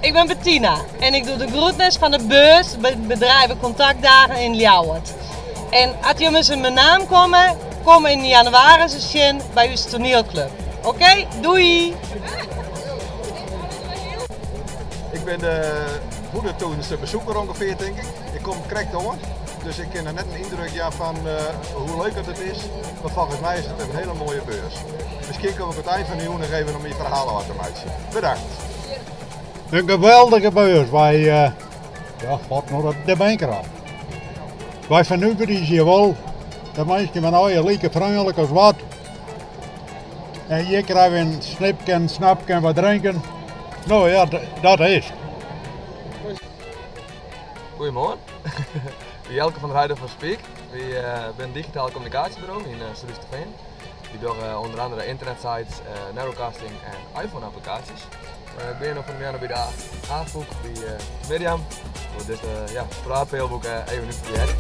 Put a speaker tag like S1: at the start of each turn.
S1: Ik ben Bettina en ik doe de groetnis van de beurs bij bedrijven contactdagen in Ljouwert. En als jullie in mijn naam komen, kom in januari zien bij uw toneelclub. Oké, doei!
S2: Ik ben de voedertoonste bezoeker ongeveer, denk ik. Ik kom correct hoor. Dus ik heb er net een indruk van hoe leuk het is. Maar volgens mij is het een hele mooie beurs. Misschien kom ik het eind van de jaar nog even om je verhalen wat te maken. Bedankt.
S3: Een geweldige beurs. Wij, gaat nog de banker af. Wij van Uber is hier wel. De mensen van je lieke vriendelijk als wat. En hier krijgen we een snipje, snapje en wat drinken. Nou ja, dat is.
S4: Goedemorgen, ik ben Jelke van der Heijden van Speak. Ik ben een digitaal communicatiebureau in Soeterveen. Die door onder andere internetsites, narrowcasting en iPhone applicaties. Ik ben nog van de bij de aanvoeg bij Miriam. Voor dit praatpeelboek even nu voor je.